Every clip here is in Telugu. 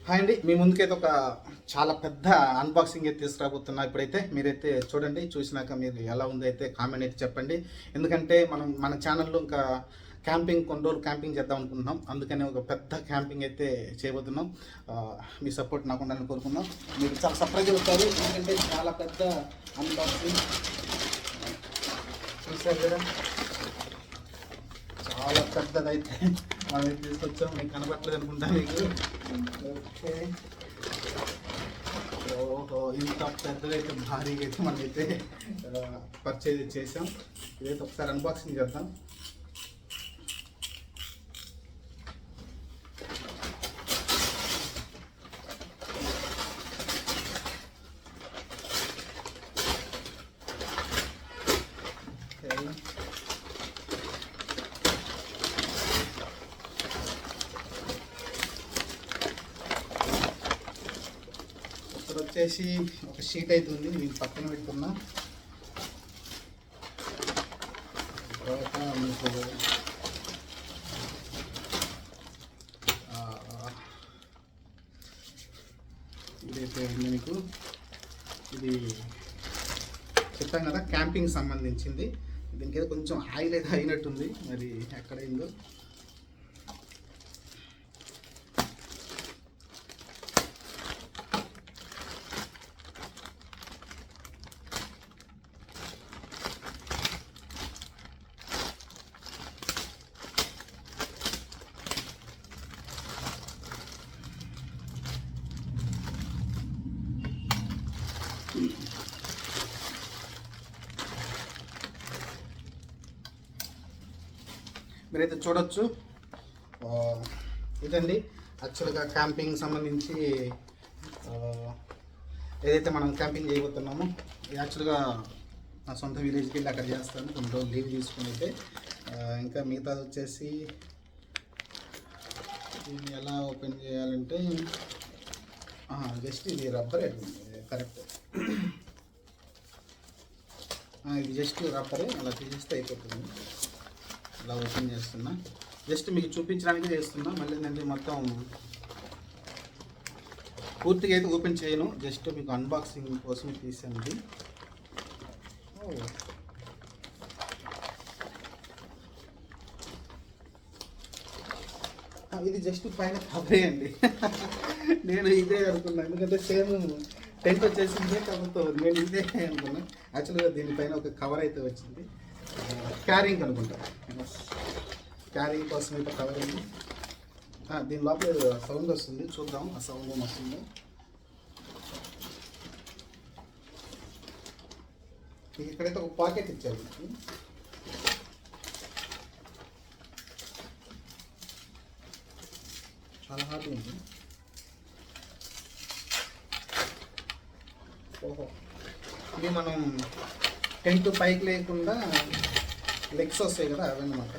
హాయ్ అండి, మీ ముందుకైతే ఒక చాలా పెద్ద అన్బాక్సింగ్ అయితే తీసుకురాబోతున్నా. ఇప్పుడైతే మీరైతే చూడండి, చూసినాక మీరు ఎలా ఉందో అయితే కామెంట్ అయితే చెప్పండి. ఎందుకంటే మన ఛానల్లో ఇంకా కొన్ని రోజులు క్యాంపింగ్ చేద్దాం అనుకుంటున్నాం. అందుకని ఒక పెద్ద క్యాంపింగ్ అయితే చేయబోతున్నాం. మీ సపోర్ట్ నాకు ఉండాలని కోరుకున్నాం. మీరు చాలా సర్ప్రైజ్ అవుతారు, ఎందుకంటే చాలా పెద్ద అన్బాక్సింగ్ చూసారు కదా. చాలా పెద్దదైతే మనం తీసుకొచ్చాం. మీకు కనబట్టలేదు అనుకుంటా మీకు. ఓకే, ఓహో, ఇంత పెద్దదైతే భారీగా అయితే మనమైతే పర్చేజ్ చేసాం. ఇదైతే ఒకసారి అన్బాక్సింగ్ చేద్దాం. వచ్చేసి ఒక షీట్ అయితే ఉంది, నేను పక్కన పెట్టుకున్నా. తర్వాత మీకు ఇదైతే ఉంది. మీకు ఇది చెప్పాను కదా, క్యాంపింగ్ సంబంధించింది. దీనికి ఏదో కొంచెం ఆయిల్ అయితే అయినట్టుంది, మరి ఎక్కడైందో. మీరైతే చూడొచ్చు, ఇదండి యాక్చువల్గా క్యాంపింగ్ సంబంధించి ఏదైతే మనం క్యాంపింగ్ చేయబోతున్నామో, యాక్చువల్గా నా సొంత విలేజ్కి వెళ్ళి అక్కడ చేస్తాను. కొన్ని రోజులు లీవ్ తీసుకుని అయితే ఇంకా మిగతాది వచ్చేసి దీన్ని ఎలా ఓపెన్ చేయాలంటే జస్ట్ ఇది రబ్బరే, కరెక్ట్. ఇది జస్ట్ రబ్బరే, అలా తీసేస్తే అయిపోతుంది. ఇలా ఓపెన్ చేస్తున్నా, జస్ట్ మీకు చూపించడానికి చేస్తున్నా. మళ్ళీ నేను మొత్తం పూర్తిగా అయితే ఓపెన్ చేయను, జస్ట్ మీకు అన్బాక్సింగ్ కోసం తీసాను. ఇది జస్ట్ పైన కవరే అండి. నేను ఇదే అనుకున్నాను, ఎందుకంటే సేమ్ టెంట్ వచ్చేసింది కాబట్టి నేను ఇదే అనుకున్నాను. యాక్చువల్గా దీనిపైన ఒక కవర్ అయితే వచ్చింది, క్యారింగ్ అనుకుంటా, క్యారింగ్ కోసం అయితే కవర్ ఉంది. దీని లోపల సౌండ్ వస్తుంది, చూద్దాం ఆ సౌండ్ ఏమి వస్తుందో. ఇక్కడైతే ఒక పాకెట్ ఇచ్చారు. చాలా హార్డ్ ఉంది. ఓహో, ఇది మనం టెంట్ పైకి లేకుండా లెగ్స్ వస్తాయి కదా, అవన్నమాట.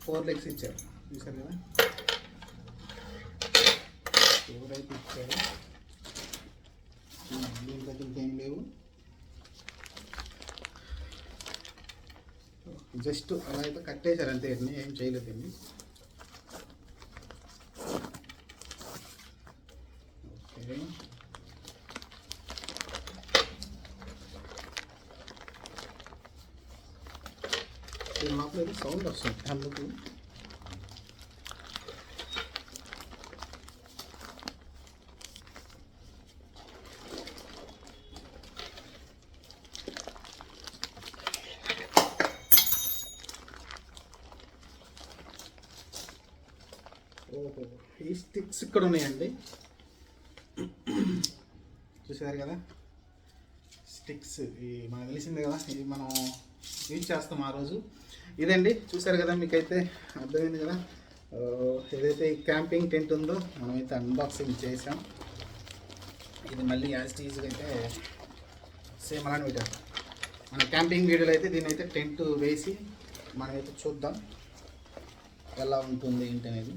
4 లెగ్స్ ఇచ్చారు, చూసారు కదా. 4 అయితే ఇచ్చారు, దీంట్లో ఇంకేం లేవు. జస్ట్ అలా అయితే కట్టేశారు అంతే, ఏం చేయలేదండి. ఓకే, దీని లోపల ఏదో సౌండ్ వస్తుంది అందుకు. ఓహో, ఈ స్టిక్స్ ఇక్కడ ఉన్నాయండి, చూసారు కదా. స్టిక్స్ మనకు తెలిసిందే కదా, ఇది మనం యూజ్ చేస్తాం ఆ రోజు. ఇదండి, చూసారు కదా, మీకైతే అర్థమైంది కదా. ఏదైతే ఈ క్యాంపింగ్ టెంట్ ఉందో మనమైతే అన్బాక్సింగ్ చేసాం. ఇది మళ్ళీ యాజ్ టీజ్గా అయితే సేమ్ అలానే పెట్టారు. మన క్యాంపింగ్ వీడియోలో అయితే దీని అయితే టెంట్ వేసి మనమైతే చూద్దాం ఎలా ఉంటుంది ఏంటి అనేది.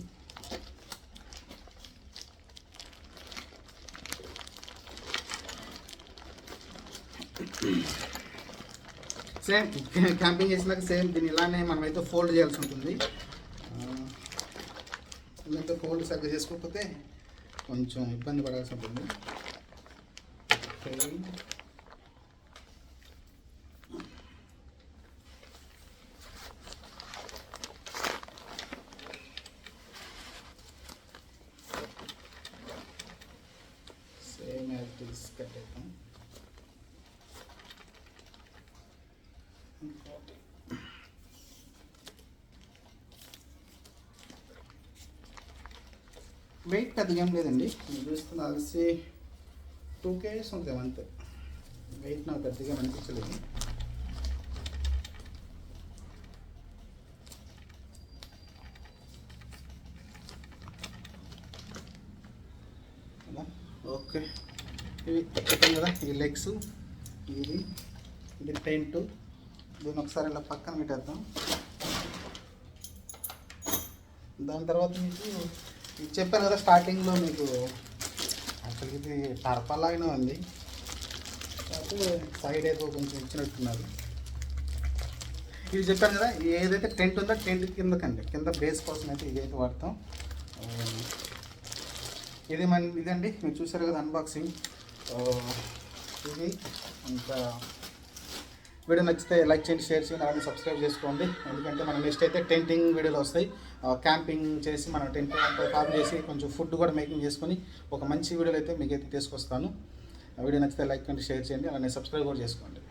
సేమ్ క్యాంపింగ్ చేసినాక సేమ్ దీన్ని ఇలానే మనమైతే ఫోల్డ్ చేయాల్సి ఉంటుంది. ఎందుకంటే ఫోల్డ్ సరిగ్గా చేసుకోకపోతే కొంచెం ఇబ్బంది పడాల్సి ఉంటుంది. Same actives కట్టేద్దాం. వెయిట్ పెద్దగా ఏం లేదండి, మీరు చూస్తున్న అలసి 2 kgs ఉంటుంది అంతే. వెయిట్ నాకు పెద్దగా అనిపించలేదు. ఓకే, ఇవి చెప్పాను కదా, ఈ లెగ్స్, ఇది టెంట్. దీన్ని ఒకసారి ఇలా పక్కన పెట్టేద్దాం. దాని తర్వాత మీకు ఇది చెప్పాను కదా స్టార్టింగ్లో మీకు, అసలు ఇది టర్పలాగానే ఉంది, కాకపోతే సైడ్ అయితే కొంచెం ఇచ్చినట్టున్నారు. ఇది చెప్పాను కదా, ఏదైతే టెంట్ ఉందో టెంట్ కింద బేస్ కోసం అయితే ఇదైతే వాడతాం. ఇదండి మీరు చూసారు కదా అన్బాక్సింగ్. ఇది ఇంకా వీడియో నచ్చితే లైక్ చేయండి, షేర్ చేయండి, అలాగే సబ్స్క్రైబ్ చేసుకోండి. ఎందుకంటే మనం నెక్స్ట్ అయితే టెంటింగ్ వీడియోలు వస్తాయి. క్యాంపింగ్ చేసి మనం టెంట్ అంతా ఫామ్ చేసి కొంచెం ఫుడ్ కూడా మేకింగ్ చేసుకొని ఒక మంచి వీడియోలు అయితే మీకైతే తీసుకొస్తాను. వీడియో నచ్చితే లైక్ చేయండి, షేర్ చేయండి, అలానే సబ్స్క్రైబ్ కూడా చేసుకోండి.